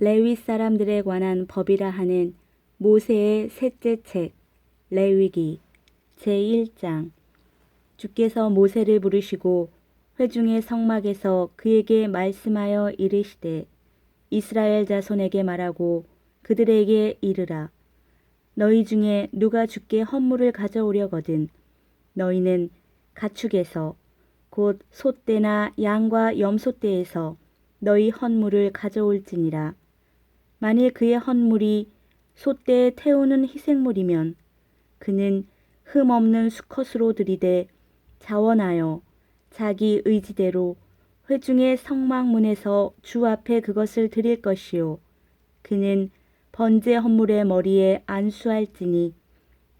레위 사람들에 관한 법이라 하는 모세의 셋째 책 레위기 제1장. 주께서 모세를 부르시고 회중의 성막에서 그에게 말씀하여 이르시되 이스라엘 자손에게 말하고 그들에게 이르라. 너희 중에 누가 주께 헌물을 가져오려거든 너희는 가축에서 곧 소떼나 양과 염소떼에서 너희 헌물을 가져올지니라. 만일 그의 헌물이 소떼에 태우는 희생물이면 그는 흠 없는 수컷으로 들이되 자원하여 자기 의지대로 회중의 성막문에서 주 앞에 그것을 드릴 것이요 그는 번제 헌물의 머리에 안수할지니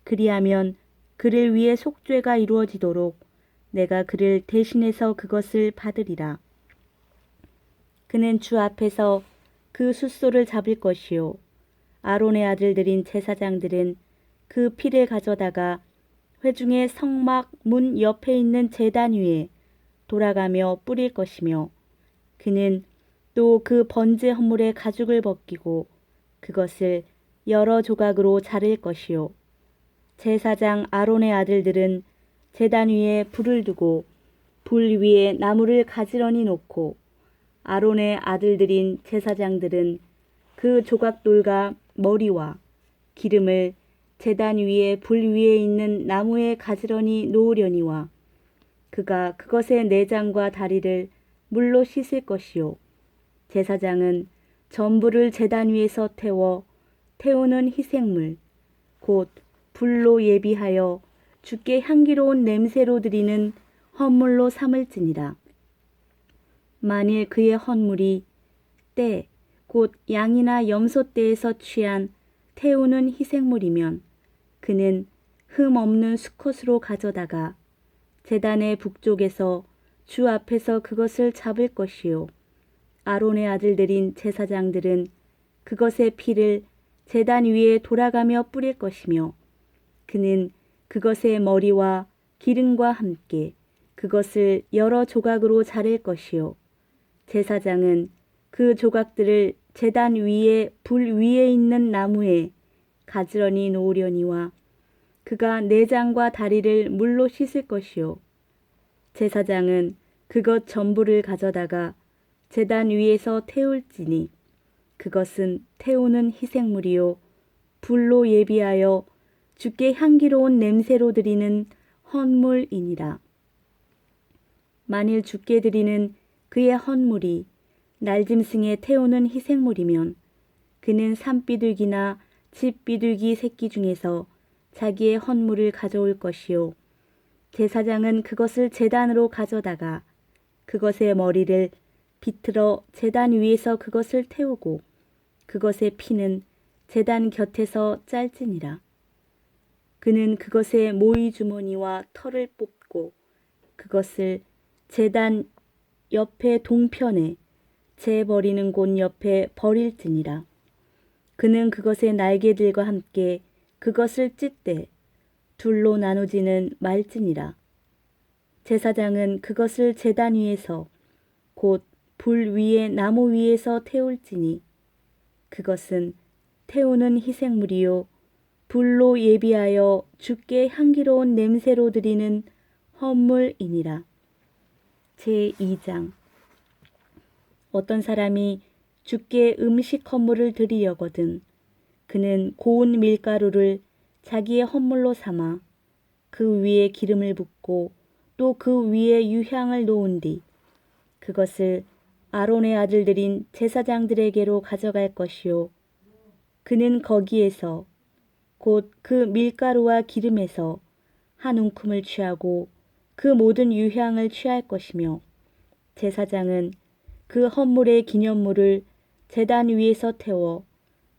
그리하면 그를 위해 속죄가 이루어지도록 내가 그를 대신해서 그것을 받으리라. 그는 주 앞에서 그 숫소를 잡을 것이요 아론의 아들들인 제사장들은 그 피를 가져다가 회중의 성막 문 옆에 있는 제단 위에 돌아가며 뿌릴 것이며 그는 또 그 번제 헌물의 가죽을 벗기고 그것을 여러 조각으로 자를 것이요 제사장 아론의 아들들은 제단 위에 불을 두고 불 위에 나무를 가지런히 놓고 아론의 아들들인 제사장들은 그 조각돌과 머리와 기름을 제단 위에 불 위에 있는 나무에 가지런히 놓으려니와 그가 그것의 내장과 다리를 물로 씻을 것이요 제사장은 전부를 제단 위에서 태우는 희생물 곧 불로 예비하여 주께 향기로운 냄새로 드리는 헌물로 삼을지니라. 만일 그의 헌물이 떼 곧 양이나 염소떼에서 취한 태우는 희생물이면 그는 흠 없는 수컷으로 가져다가 제단의 북쪽에서 주 앞에서 그것을 잡을 것이요 아론의 아들들인 제사장들은 그것의 피를 제단 위에 돌아가며 뿌릴 것이며 그는 그것의 머리와 기름과 함께 그것을 여러 조각으로 자를 것이요 제사장은 그 조각들을 제단 위에 불 위에 있는 나무에 가지런히 놓으려니와 그가 내장과 다리를 물로 씻을 것이요 제사장은 그것 전부를 가져다가 제단 위에서 태울지니 그것은 태우는 희생물이요 불로 예비하여 주께 향기로운 냄새로 드리는 헌물이니라. 만일 주께 드리는 그의 헌물이 날짐승에 태우는 희생물이면 그는 산비둘기나 집비둘기 새끼 중에서 자기의 헌물을 가져올 것이요 제사장은 그것을 제단으로 가져다가 그것의 머리를 비틀어 제단 위에서 그것을 태우고 그것의 피는 제단 곁에서 짤지니라. 그는 그것의 모이 주머니와 털을 뽑고 그것을 제단 옆에 동편에 재 버리는 곳 옆에 버릴지니라. 그는 그것의 날개들과 함께 그것을 찢되 둘로 나누지는 말지니라. 제사장은 그것을 제단 위에서 곧 불 위에 나무 위에서 태울지니 그것은 태우는 희생물이요 불로 예비하여 주께 향기로운 냄새로 드리는 헌물이니라. 제2장. 어떤 사람이 주께 음식 헌물을 드리려거든 그는 고운 밀가루를 자기의 헌물로 삼아 그 위에 기름을 붓고 또 그 위에 유향을 놓은 뒤 그것을 아론의 아들들인 제사장들에게로 가져갈 것이요 그는 거기에서 곧 그 밀가루와 기름에서 한 움큼을 취하고 그 모든 유향을 취할 것이며 제사장은 그 헌물의 기념물을 제단 위에서 태워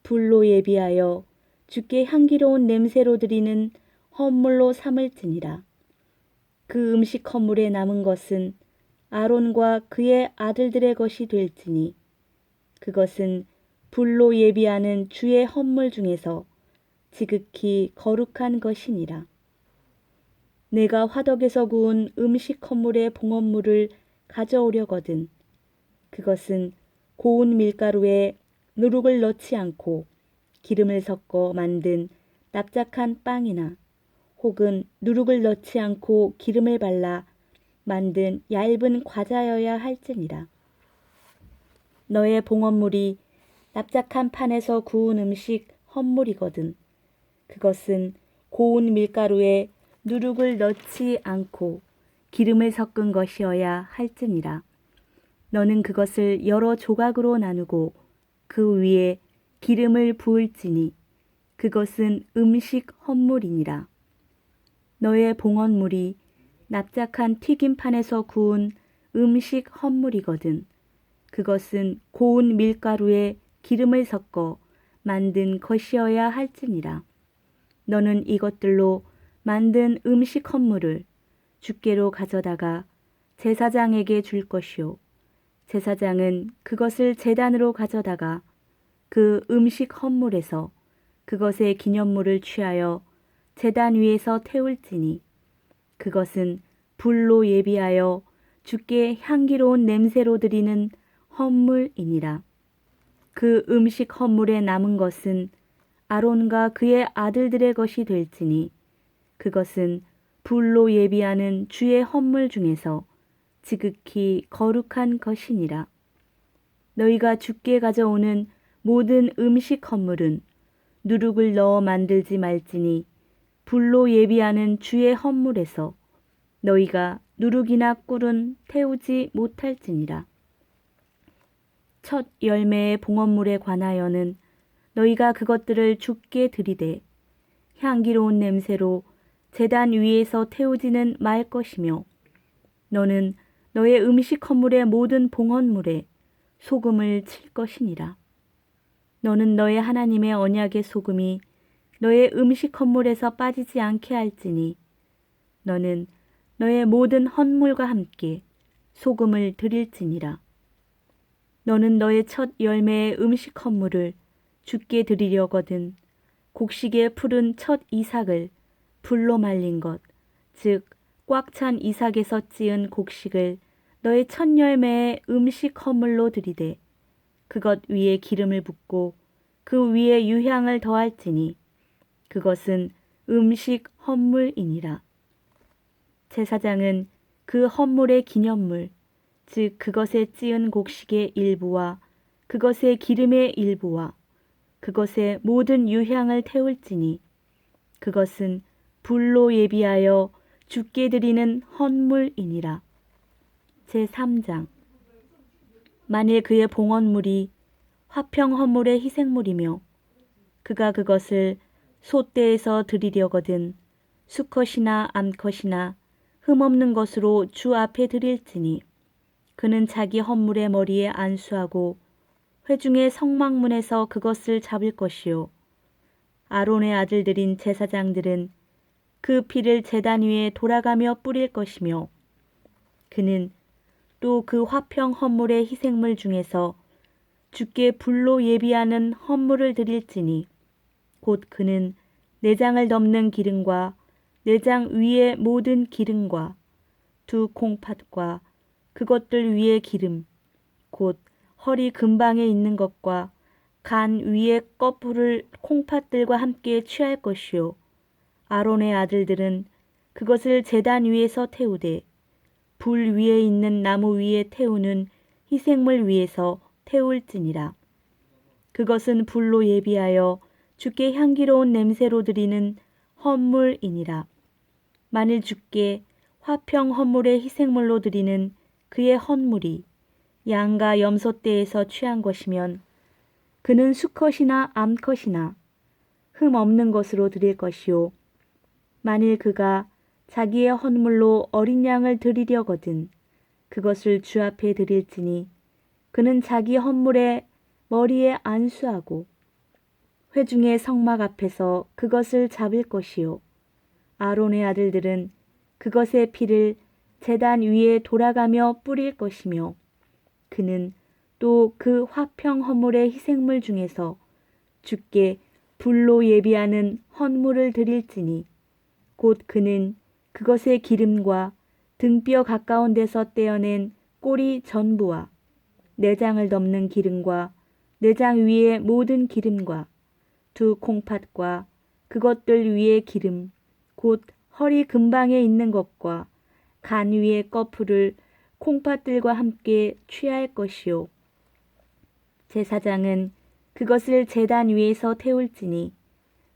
불로 예비하여 주께 향기로운 냄새로 드리는 헌물로 삼을지니라. 그 음식 헌물에 남은 것은 아론과 그의 아들들의 것이 될지니 그것은 불로 예비하는 주의 헌물 중에서 지극히 거룩한 것이니라. 내가 화덕에서 구운 음식 헌물의 봉헌물을 가져오려거든 그것은 고운 밀가루에 누룩을 넣지 않고 기름을 섞어 만든 납작한 빵이나 혹은 누룩을 넣지 않고 기름을 발라 만든 얇은 과자여야 할지니라. 너의 봉헌물이 납작한 판에서 구운 음식 헌물이거든 그것은 고운 밀가루에 누룩을 넣지 않고 기름을 섞은 것이어야 할지니라. 너는 그것을 여러 조각으로 나누고 그 위에 기름을 부을지니 그것은 음식 헌물이니라. 너의 봉헌물이 납작한 튀김판에서 구운 음식 헌물이거든 그것은 고운 밀가루에 기름을 섞어 만든 것이어야 할지니라. 너는 이것들로 만든 음식 헌물을 주께로 가져다가 제사장에게 줄 것이요 제사장은 그것을 제단으로 가져다가 그 음식 헌물에서 그것의 기념물을 취하여 제단 위에서 태울지니 그것은 불로 예비하여 주께 향기로운 냄새로 드리는 헌물이니라. 그 음식 헌물에 남은 것은 아론과 그의 아들들의 것이 될지니 그것은 불로 예비하는 주의 헌물 중에서 지극히 거룩한 것이니라. 너희가 주께 가져오는 모든 음식 헌물은 누룩을 넣어 만들지 말지니 불로 예비하는 주의 헌물에서 너희가 누룩이나 꿀은 태우지 못할지니라. 첫 열매의 봉헌물에 관하여는 너희가 그것들을 주께 드리되 향기로운 냄새로 제단 위에서 태우지는 말 것이며 너는 너의 음식 헌물의 모든 봉헌물에 소금을 칠 것이니라. 너는 너의 하나님의 언약의 소금이 너의 음식 헌물에서 빠지지 않게 할지니 너는 너의 모든 헌물과 함께 소금을 드릴지니라. 너는 너의 첫 열매의 음식 헌물을 주께 드리려거든 곡식에 푸른 첫 이삭을 불로 말린 것, 즉 꽉 찬 이삭에서 찌은 곡식을 너의 첫 열매의 음식 헌물로 드리되 그것 위에 기름을 붓고 그 위에 유향을 더할지니 그것은 음식 헌물이니라. 제사장은 그 헌물의 기념물, 즉 그것에 찌은 곡식의 일부와 그것의 기름의 일부와 그것의 모든 유향을 태울지니 그것은 불로 예비하여 주께 드리는 헌물이니라. 제3장 만일 그의 봉헌물이 화평 헌물의 희생물이며 그가 그것을 솥대에서 드리려거든 수컷이나 암컷이나 흠없는 것으로 주 앞에 드릴지니 그는 자기 헌물의 머리에 안수하고 회중의 성막문에서 그것을 잡을 것이요 아론의 아들들인 제사장들은 그 피를 제단 위에 돌아가며 뿌릴 것이며 그는 또 그 화평 헌물의 희생물 중에서 주께 불로 예비하는 헌물을 드릴지니 곧 그는 내장을 덮는 기름과 내장 위의 모든 기름과 두 콩팥과 그것들 위의 기름 곧 허리 근방에 있는 것과 간 위의 꺼풀을 콩팥들과 함께 취할 것이요 아론의 아들들은 그것을 제단 위에서 태우되 불 위에 있는 나무 위에 태우는 희생물 위에서 태울지니라. 그것은 불로 예비하여 주께 향기로운 냄새로 드리는 헌물이니라. 만일 주께 화평 헌물의 희생물로 드리는 그의 헌물이 양과 염소떼에서 취한 것이면 그는 수컷이나 암컷이나 흠 없는 것으로 드릴 것이요 만일 그가 자기의 헌물로 어린 양을 드리려거든 그것을 주 앞에 드릴지니 그는 자기 헌물의 머리에 안수하고 회중의 성막 앞에서 그것을 잡을 것이요 아론의 아들들은 그것의 피를 제단 위에 돌아가며 뿌릴 것이며 그는 또 그 화평 헌물의 희생물 중에서 주께 불로 예비하는 헌물을 드릴지니 곧 그는 그것의 기름과 등뼈 가까운 데서 떼어낸 꼬리 전부와 내장을 덮는 기름과 내장 위의 모든 기름과 두 콩팥과 그것들 위의 기름, 곧 허리 근방에 있는 것과 간 위의 꺼풀을 콩팥들과 함께 취할 것이요. 제사장은 그것을 제단 위에서 태울지니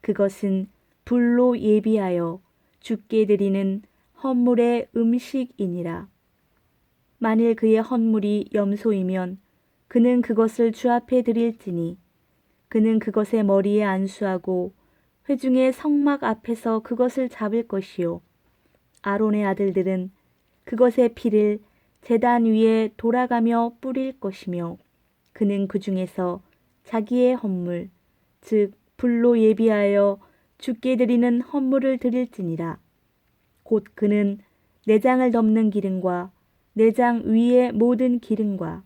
그것은 불로 예비하여 주께 드리는 헌물의 음식이니라. 만일 그의 헌물이 염소이면 그는 그것을 주 앞에 드릴지니 그는 그것의 머리에 안수하고 회중의 성막 앞에서 그것을 잡을 것이요. 아론의 아들들은 그것의 피를 제단 위에 돌아가며 뿌릴 것이며 그는 그 중에서 자기의 헌물, 즉 불로 예비하여 주께 드리는 헌물을 드릴지니라. 곧 그는 내장을 덮는 기름과 내장 위의 모든 기름과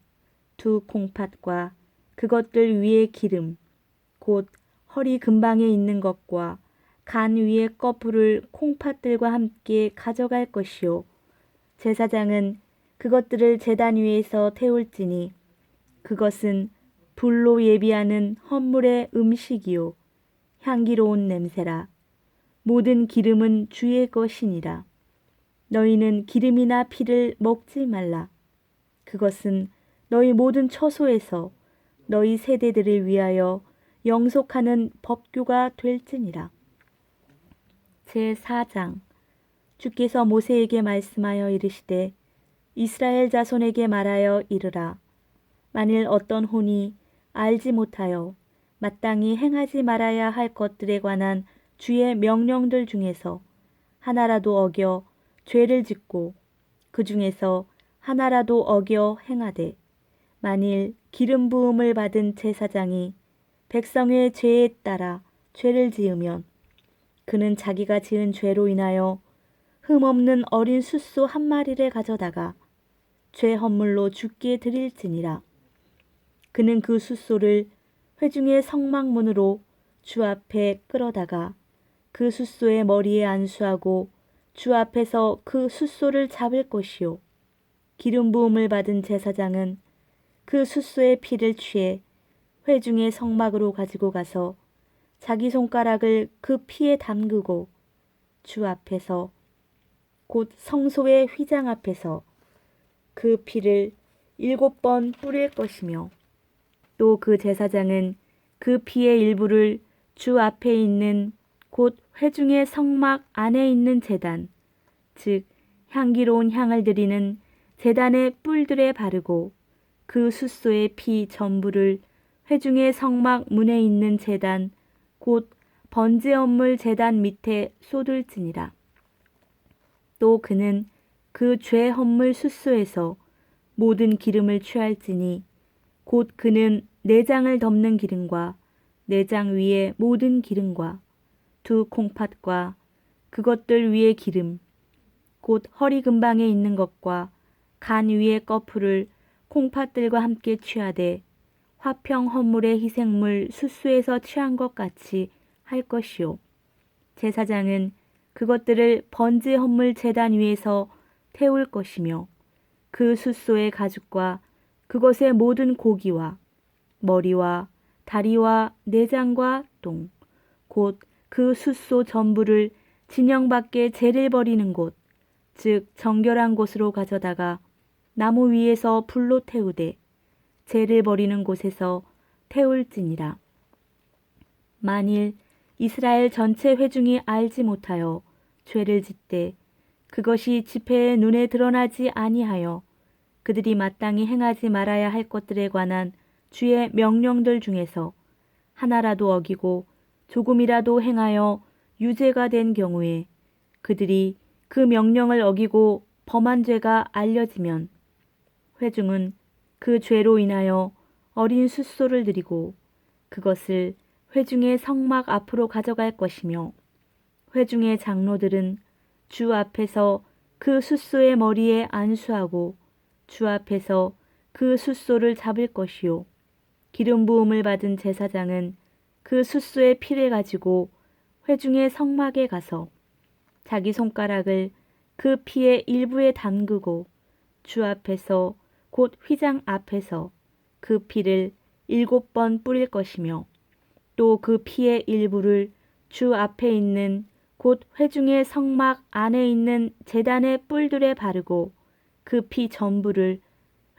두 콩팥과 그것들 위의 기름, 곧 허리 근방에 있는 것과 간 위의 꺼풀을 콩팥들과 함께 가져갈 것이요. 제사장은 그것들을 제단 위에서 태울지니 그것은 불로 예비하는 헌물의 음식이요 향기로운 냄새라. 모든 기름은 주의 것이니라. 너희는 기름이나 피를 먹지 말라. 그것은 너희 모든 처소에서 너희 세대들을 위하여 영속하는 법규가 될지니라. 제4장. 주께서 모세에게 말씀하여 이르시되 이스라엘 자손에게 말하여 이르라. 만일 어떤 혼이 알지 못하여 마땅히 행하지 말아야 할 것들에 관한 주의 명령들 중에서 하나라도 어겨 죄를 짓고 그 중에서 하나라도 어겨 행하되 만일 기름 부음을 받은 제사장이 백성의 죄에 따라 죄를 지으면 그는 자기가 지은 죄로 인하여 흠없는 어린 숫소 한 마리를 가져다가 죄 헌물로 주께 드릴지니라. 그는 그 숫소를 회중의 성막문으로 주 앞에 끌어다가 그 숫소의 머리에 안수하고 주 앞에서 그 숫소를 잡을 것이요. 기름 부음을 받은 제사장은 그 숫소의 피를 취해 회중의 성막으로 가지고 가서 자기 손가락을 그 피에 담그고 주 앞에서 곧 성소의 휘장 앞에서 그 피를 7번 뿌릴 것이며 또 그 제사장은 그 피의 일부를 주 앞에 있는 곧 회중의 성막 안에 있는 제단, 즉 향기로운 향을 드리는 제단의 뿔들에 바르고 그 숫소의 피 전부를 회중의 성막 문에 있는 제단, 곧 번제 헌물 제단 밑에 쏟을지니라. 또 그는 그 죄 헌물 숫소에서 모든 기름을 취할지니 곧 그는 내장을 덮는 기름과 내장 위의 모든 기름과 두 콩팥과 그것들 위의 기름, 곧 허리 근방에 있는 것과 간 위의 꺼풀을 콩팥들과 함께 취하되 화평 헌물의 희생물 숫소에서 취한 것 같이 할 것이요. 제사장은 그것들을 번제 헌물 제단 위에서 태울 것이며 그 숫소의 가죽과 그것의 모든 고기와 머리와 다리와 내장과 똥, 곧 그 숫소 전부를 진영 밖에 재를 버리는 곳, 즉 정결한 곳으로 가져다가 나무 위에서 불로 태우되 재를 버리는 곳에서 태울지니라. 만일 이스라엘 전체 회중이 알지 못하여 죄를 짓되 그것이 지폐의 눈에 드러나지 아니하여 그들이 마땅히 행하지 말아야 할 것들에 관한 주의 명령들 중에서 하나라도 어기고 조금이라도 행하여 유죄가 된 경우에 그들이 그 명령을 어기고 범한 죄가 알려지면 회중은 그 죄로 인하여 어린 숫소를 드리고 그것을 회중의 성막 앞으로 가져갈 것이며 회중의 장로들은 주 앞에서 그 숫소의 머리에 안수하고 주 앞에서 그 숫소를 잡을 것이요. 기름 부음을 받은 제사장은 그 숫소의 피를 가지고 회중의 성막에 가서 자기 손가락을 그 피의 일부에 담그고 주 앞에서 곧 휘장 앞에서 그 피를 7번 뿌릴 것이며 또 그 피의 일부를 주 앞에 있는 곧 회중의 성막 안에 있는 제단의 뿔들에 바르고 그 피 전부를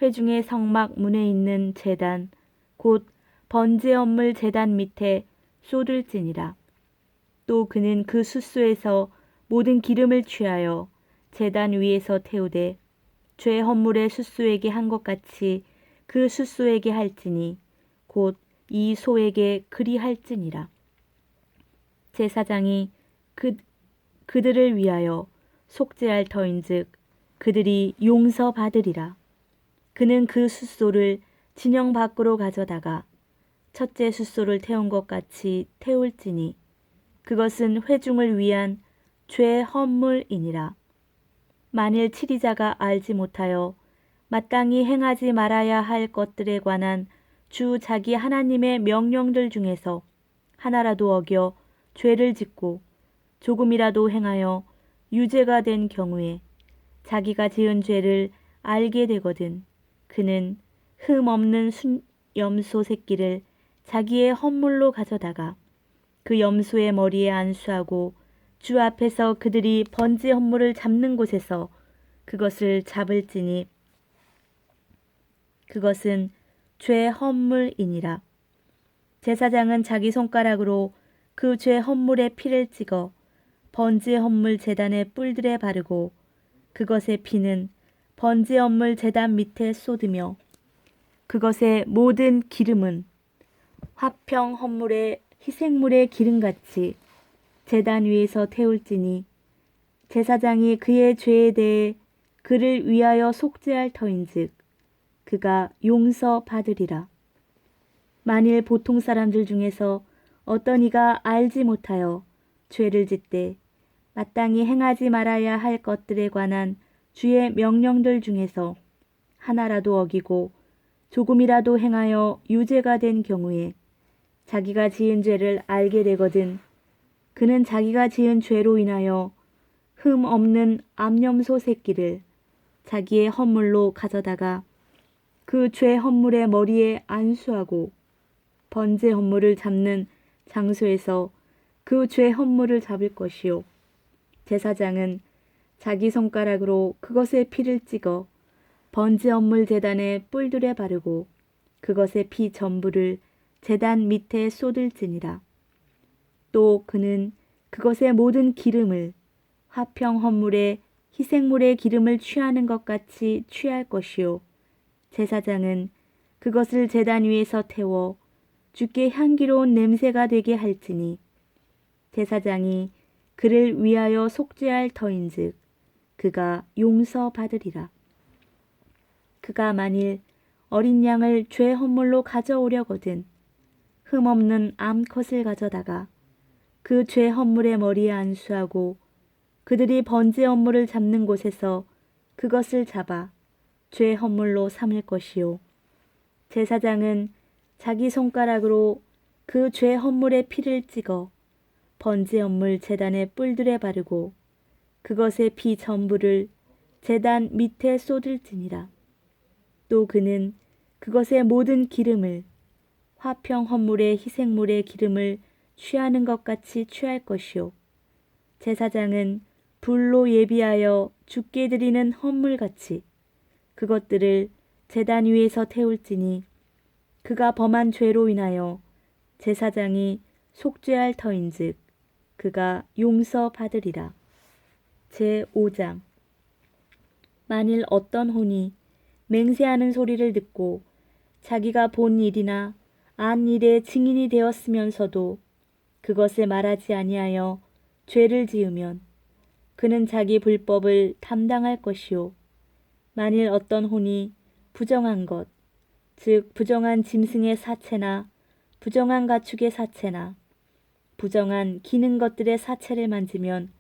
회중의 성막 문에 있는 제단 곧 번제 업물 제단 밑에 쏟을지니라. 또 그는 그 숫소에서 모든 기름을 취하여 제단 위에서 태우되 죄 헌물의 숫소에게 한 것 같이 그 숫소에게 할지니 곧 이 소에게 그리할지니라. 제사장이 그들을 위하여 속죄할 터인즉 그들이 용서받으리라. 그는 그 숫소를 진영 밖으로 가져다가 첫째 숫소를 태운 것 같이 태울지니 그것은 회중을 위한 죄 헌물이니라. 만일 치리자가 알지 못하여 마땅히 행하지 말아야 할 것들에 관한 주 자기 하나님의 명령들 중에서 하나라도 어겨 죄를 짓고 조금이라도 행하여 유죄가 된 경우에 자기가 지은 죄를 알게 되거든 그는 흠 없는 염소 새끼를 자기의 헌물로 가져다가 그 염소의 머리에 안수하고 주 앞에서 그들이 번제 헌물을 잡는 곳에서 그것을 잡을지니 그것은 죄 헌물이니라. 제사장은 자기 손가락으로 그 죄 헌물의 피를 찍어 번제 헌물 제단의 뿔들에 바르고 그것의 피는 번제 헌물 제단 밑에 쏟으며 그것의 모든 기름은 화평 헌물의 희생물의 기름같이 제단 위에서 태울지니 제사장이 그의 죄에 대해 그를 위하여 속죄할 터인즉 그가 용서받으리라. 만일 보통 사람들 중에서 어떤 이가 알지 못하여 죄를 짓되 마땅히 행하지 말아야 할 것들에 관한 주의 명령들 중에서 하나라도 어기고 조금이라도 행하여 유죄가 된 경우에 자기가 지은 죄를 알게 되거든 그는 자기가 지은 죄로 인하여 흠 없는 암염소 새끼를 자기의 헌물로 가져다가 그 죄 헌물의 머리에 안수하고 번제 헌물을 잡는 장소에서 그 죄 헌물을 잡을 것이요 제사장은 자기 손가락으로 그것의 피를 찍어 번제 헌물 제단의 뿔들에 바르고 그것의 피 전부를 제단 밑에 쏟을지니라. 또 그는 그것의 모든 기름을 화평 헌물의 희생물의 기름을 취하는 것 같이 취할 것이요 제사장은 그것을 제단 위에서 태워 주께 향기로운 냄새가 되게 할지니 제사장이 그를 위하여 속죄할 터인즉 그가 용서받으리라. 그가 만일 어린 양을 죄 헌물로 가져오려거든 흠없는 암컷을 가져다가 그 죄 헌물의 머리에 안수하고 그들이 번제 헌물을 잡는 곳에서 그것을 잡아 죄 헌물로 삼을 것이요 제사장은 자기 손가락으로 그 죄 헌물의 피를 찍어 번제 헌물 제단의 뿔들에 바르고 그것의 피 전부를 제단 밑에 쏟을지니라. 또 그는 그것의 모든 기름을 화평 헌물의 희생물의 기름을 취하는 것 같이 취할 것이요 제사장은 불로 예비하여 주께 드리는 헌물같이 그것들을 제단 위에서 태울지니 그가 범한 죄로 인하여 제사장이 속죄할 터인즉 그가 용서받으리라. 제5장 만일 어떤 혼이 맹세하는 소리를 듣고 자기가 본 일이나 안 일의 증인이 되었으면서도 그것을 말하지 아니하여 죄를 지으면 그는 자기 불법을 담당할 것이요 만일 어떤 혼이 부정한 것, 즉 부정한 짐승의 사체나 부정한 가축의 사체나 부정한 기는 것들의 사체를 만지면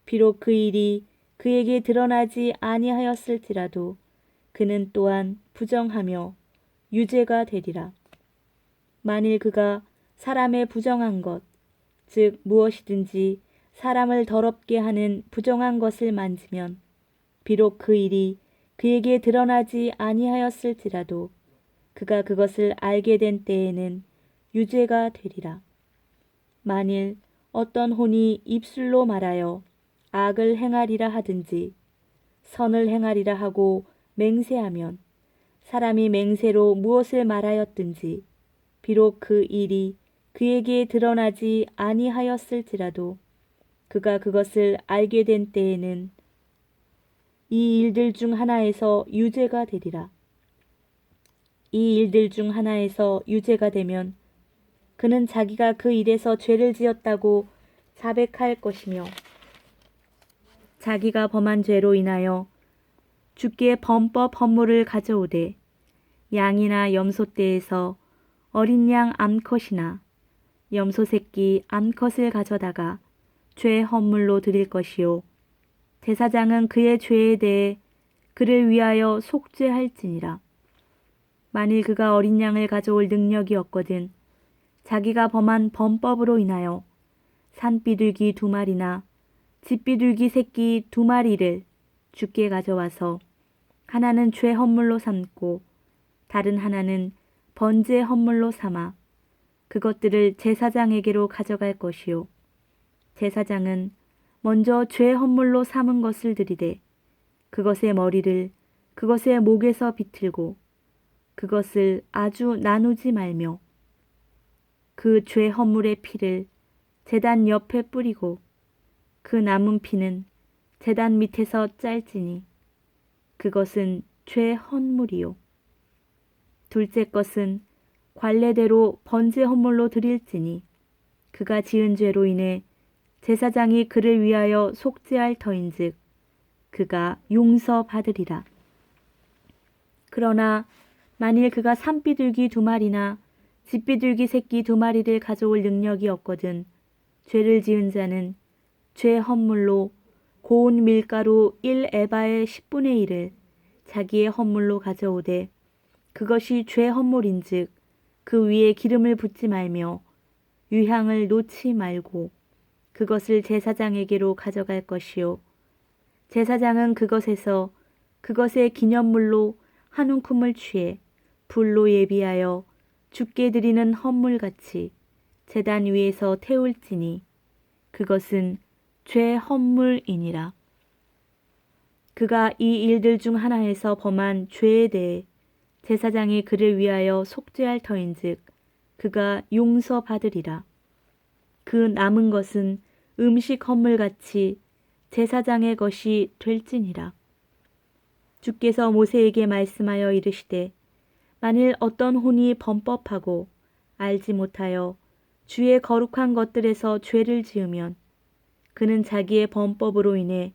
비록 그 일이 그에게 드러나지 아니하였을지라도 그는 또한 부정하며 유죄가 되리라. 만일 그가 사람의 부정한 것, 즉 무엇이든지 사람을 더럽게 하는 부정한 것을 만지면 비록 그 일이 그에게 드러나지 아니하였을지라도 그가 그것을 알게 된 때에는 유죄가 되리라. 만일 어떤 혼이 입술로 말하여 악을 행하리라 하든지 선을 행하리라 하고 맹세하면 사람이 맹세로 무엇을 말하였든지 비록 그 일이 그에게 드러나지 아니하였을지라도 그가 그것을 알게 된 때에는 이 일들 중 하나에서 유죄가 되리라. 이 일들 중 하나에서 유죄가 되면 그는 자기가 그 일에서 죄를 지었다고 자백할 것이며 자기가 범한 죄로 인하여 주께 범법 헌물을 가져오되 양이나 염소떼에서 어린 양 암컷이나 염소 새끼 암컷을 가져다가 죄 헌물로 드릴 것이요 제사장은 그의 죄에 대해 그를 위하여 속죄할지니라. 만일 그가 어린 양을 가져올 능력이 없거든 자기가 범한 범법으로 인하여 산비둘기 2마리나 집비둘기 새끼 2마리를 주께 가져와서 하나는 죄 헌물로 삼고 다른 하나는 번제 헌물로 삼아 그것들을 제사장에게로 가져갈 것이요 제사장은 먼저 죄 헌물로 삼은 것을 드리되 그것의 머리를 그것의 목에서 비틀고 그것을 아주 나누지 말며 그 죄 헌물의 피를 제단 옆에 뿌리고 그 남은 피는 제단 밑에서 짤지니 그것은 죄 헌물이요. 둘째 것은 관례대로 번제 헌물로 드릴지니 그가 지은 죄로 인해 제사장이 그를 위하여 속죄할 터인즉 그가 용서받으리라. 그러나 만일 그가 산비둘기 2마리나 집비둘기 새끼 2마리를 가져올 능력이 없거든 죄를 지은 자는 죄 헌물로 고운 밀가루 1에바의 10분의 1을 자기의 헌물로 가져오되 그것이 죄 헌물인즉 그 위에 기름을 붓지 말며 유향을 놓지 말고 그것을 제사장에게로 가져갈 것이요 제사장은 그것에서 그것의 기념물로 한 움큼을 취해 불로 예비하여 주께 드리는 헌물같이 제단 위에서 태울지니 그것은 죄 헌물이니라. 그가 이 일들 중 하나에서 범한 죄에 대해 제사장이 그를 위하여 속죄할 터인즉 그가 용서받으리라. 그 남은 것은 음식 헌물같이 제사장의 것이 될지니라. 주께서 모세에게 말씀하여 이르시되 만일 어떤 혼이 범법하고 알지 못하여 주의 거룩한 것들에서 죄를 지으면 그는 자기의 범법으로 인해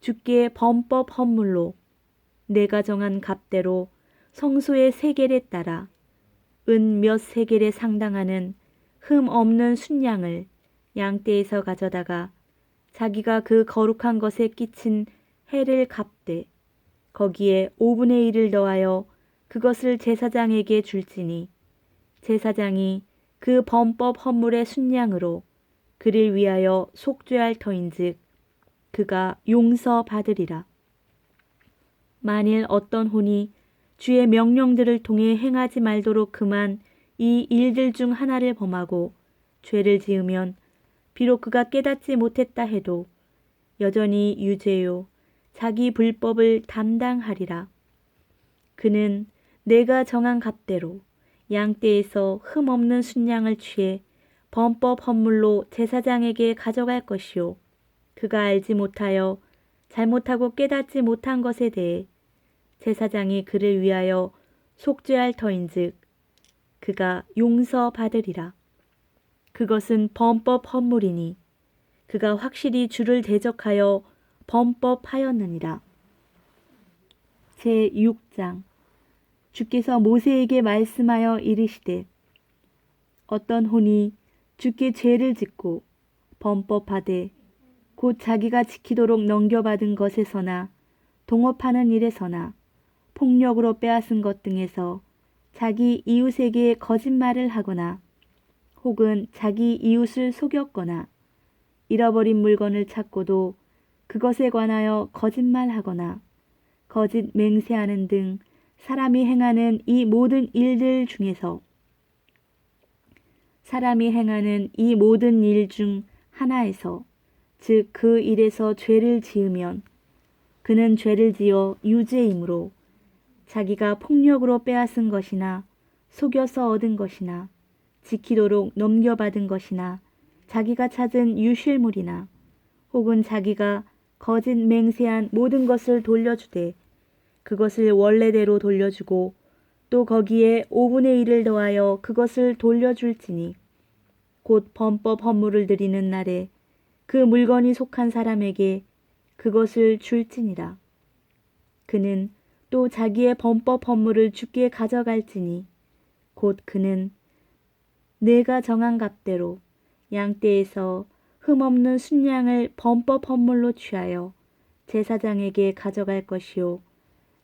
주께 범법 헌물로 내가 정한 값대로 성소의 세겔에 따라 은 몇 세겔에 상당하는 흠 없는 순양을 양떼에서 가져다가 자기가 그 거룩한 것에 끼친 해를 갚되 거기에 5분의 1을 더하여 그것을 제사장에게 줄지니 제사장이 그 범법 헌물의 순양으로 그를 위하여 속죄할 터인즉 그가 용서받으리라. 만일 어떤 혼이 주의 명령들을 통해 행하지 말도록 금한 이 일들 중 하나를 범하고 죄를 지으면 비록 그가 깨닫지 못했다 해도 여전히 유죄요 자기 불법을 담당하리라. 그는 내가 정한 값대로 양떼에서 흠 없는 순양을 취해 범법 헌물로 제사장에게 가져갈 것이요 그가 알지 못하여 잘못하고 깨닫지 못한 것에 대해 제사장이 그를 위하여 속죄할 터인즉 그가 용서받으리라. 그것은 범법 헌물이니 그가 확실히 주를 대적하여 범법하였느니라. 제6장 주께서 모세에게 말씀하여 이르시되 어떤 혼이 주께 죄를 짓고 범법하되 곧 자기가 지키도록 넘겨받은 것에서나 동업하는 일에서나 폭력으로 빼앗은 것 등에서 자기 이웃에게 거짓말을 하거나 혹은 자기 이웃을 속였거나 잃어버린 물건을 찾고도 그것에 관하여 거짓말하거나 거짓 맹세하는 등 사람이 행하는 이 모든 일들 중에서 사람이 행하는 이 모든 일 중 하나에서 즉 그 일에서 죄를 지으면 그는 죄를 지어 유죄이므로 자기가 폭력으로 빼앗은 것이나 속여서 얻은 것이나 지키도록 넘겨받은 것이나 자기가 찾은 유실물이나 혹은 자기가 거짓 맹세한 모든 것을 돌려주되 그것을 원래대로 돌려주고 또 거기에 5분의 1을 더하여 그것을 돌려줄지니 곧 범법 헌물을 드리는 날에 그 물건이 속한 사람에게 그것을 줄지니라. 그는 또 자기의 범법 헌물을 주께 가져갈지니 곧 그는 내가 정한 값대로 양떼에서 흠없는 순양을 범법 헌물로 취하여 제사장에게 가져갈 것이요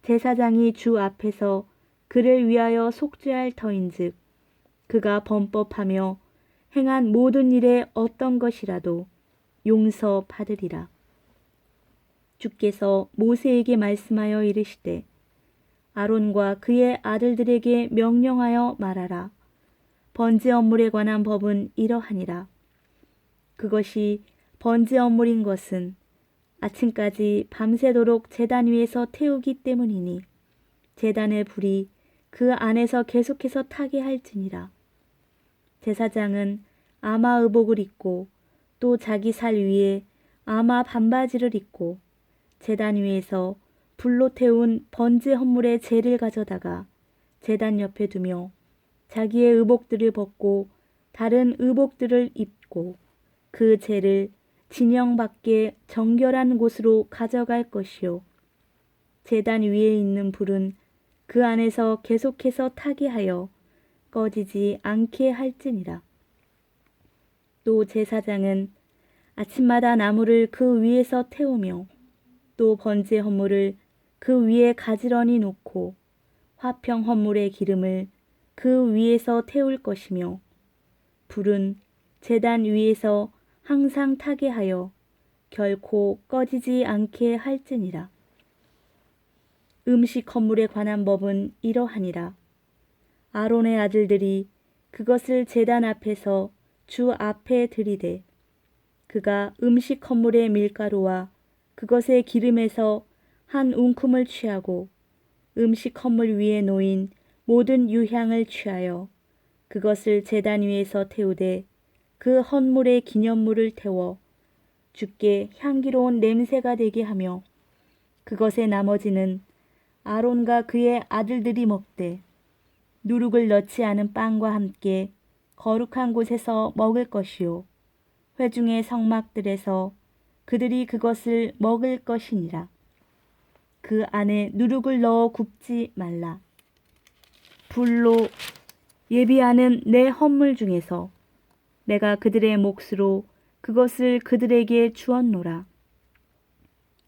제사장이 주 앞에서 그를 위하여 속죄할 터인즉 그가 범법하며 행한 모든 일에 어떤 것이라도 용서받으리라. 주께서 모세에게 말씀하여 이르시되 아론과 그의 아들들에게 명령하여 말하라. 번제 업물에 관한 법은 이러하니라. 그것이 번제 업물인 것은 아침까지 밤새도록 제단 위에서 태우기 때문이니 제단의 불이 그 안에서 계속해서 타게 할지니라. 제사장은 아마 의복을 입고 또 자기 살 위에 아마 반바지를 입고 제단 위에서 불로 태운 번제 헌물의 재를 가져다가 제단 옆에 두며 자기의 의복들을 벗고 다른 의복들을 입고 그 재를 진영 밖에 정결한 곳으로 가져갈 것이요 제단 위에 있는 불은 그 안에서 계속해서 타게 하여 꺼지지 않게 할지니라. 또 제사장은 아침마다 나무를 그 위에서 태우며 또 번제 헌물을 그 위에 가지런히 놓고 화평 헌물의 기름을 그 위에서 태울 것이며 불은 제단 위에서 항상 타게 하여 결코 꺼지지 않게 할지니라. 음식 헌물에 관한 법은 이러하니라. 아론의 아들들이 그것을 제단 앞에서 주 앞에 들이되 그가 음식 헌물의 밀가루와 그것의 기름에서 한 움큼을 취하고 음식 헌물 위에 놓인 모든 유향을 취하여 그것을 제단 위에서 태우되 그 헌물의 기념물을 태워 주께 향기로운 냄새가 되게 하며 그것의 나머지는 아론과 그의 아들들이 먹되 누룩을 넣지 않은 빵과 함께 거룩한 곳에서 먹을 것이요 회중의 성막들에서 그들이 그것을 먹을 것이니라. 그 안에 누룩을 넣어 굽지 말라. 불로 예비하는 내 헌물 중에서 내가 그들의 몫으로 그것을 그들에게 주었노라.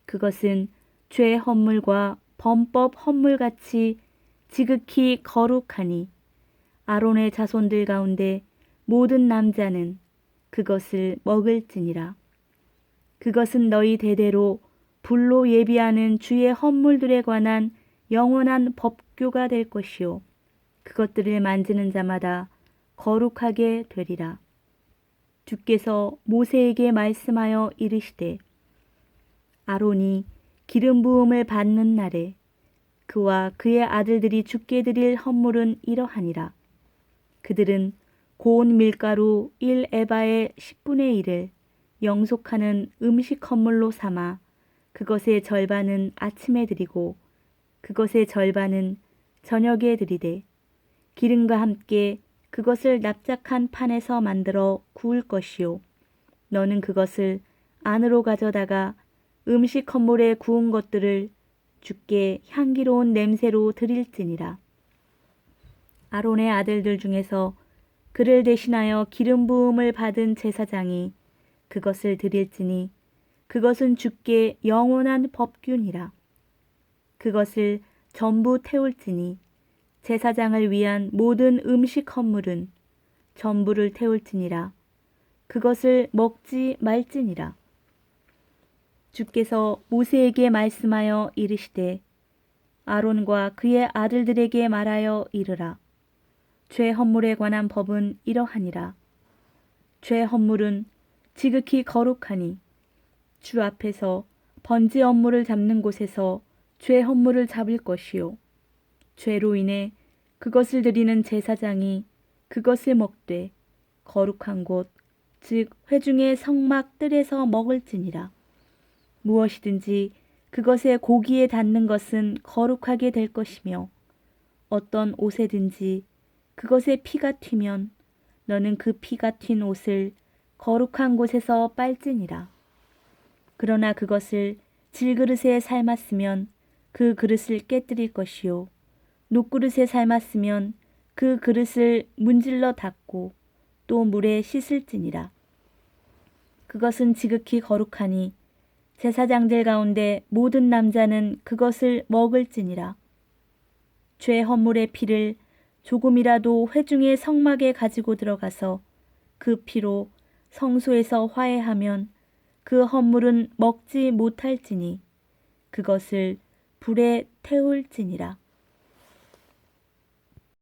그것은 죄 헌물과 범법 헌물같이 지극히 거룩하니 아론의 자손들 가운데 모든 남자는 그것을 먹을지니라. 그것은 너희 대대로 불로 예비하는 주의 헌물들에 관한 영원한 법규가 될 것이요 그것들을 만지는 자마다 거룩하게 되리라. 주께서 모세에게 말씀하여 이르시되 아론이 기름 부음을 받는 날에 그와 그의 아들들이 주께 드릴 헌물은 이러하니라. 그들은 고운 밀가루 1에바의 10분의 1을 영속하는 음식 헌물로 삼아 그것의 절반은 아침에 드리고 그것의 절반은 저녁에 드리되 기름과 함께 그것을 납작한 판에서 만들어 구울 것이요 너는 그것을 안으로 가져다가 음식 헌물에 구운 것들을 주께 향기로운 냄새로 드릴지니라. 아론의 아들들 중에서 그를 대신하여 기름 부음을 받은 제사장이 그것을 드릴지니 그것은 주께 영원한 법규니라. 그것을 전부 태울지니 제사장을 위한 모든 음식 헌물은 전부를 태울지니라. 그것을 먹지 말지니라. 주께서 모세에게 말씀하여 이르시되 아론과 그의 아들들에게 말하여 이르라. 죄 헌물에 관한 법은 이러하니라. 죄 헌물은 지극히 거룩하니 주 앞에서 번제 헌물을 잡는 곳에서 죄 헌물을 잡을 것이요 죄로 인해 그것을 드리는 제사장이 그것을 먹되 거룩한 곳 즉 회중의 성막 뜰에서 먹을지니라. 무엇이든지 그것의 고기에 닿는 것은 거룩하게 될 것이며 어떤 옷에든지 그것의 피가 튀면 너는 그 피가 튄 옷을 거룩한 곳에서 빨지니라. 그러나 그것을 질그릇에 삶았으면 그 그릇을 깨뜨릴 것이요 녹그릇에 삶았으면 그 그릇을 문질러 닦고 또 물에 씻을지니라. 그것은 지극히 거룩하니 제사장들 가운데 모든 남자는 그것을 먹을지니라. 죄 헌물의 피를 조금이라도 회중의 성막에 가지고 들어가서 그 피로 성소에서 화해하면 그 헌물은 먹지 못할지니 그것을 불에 태울지니라.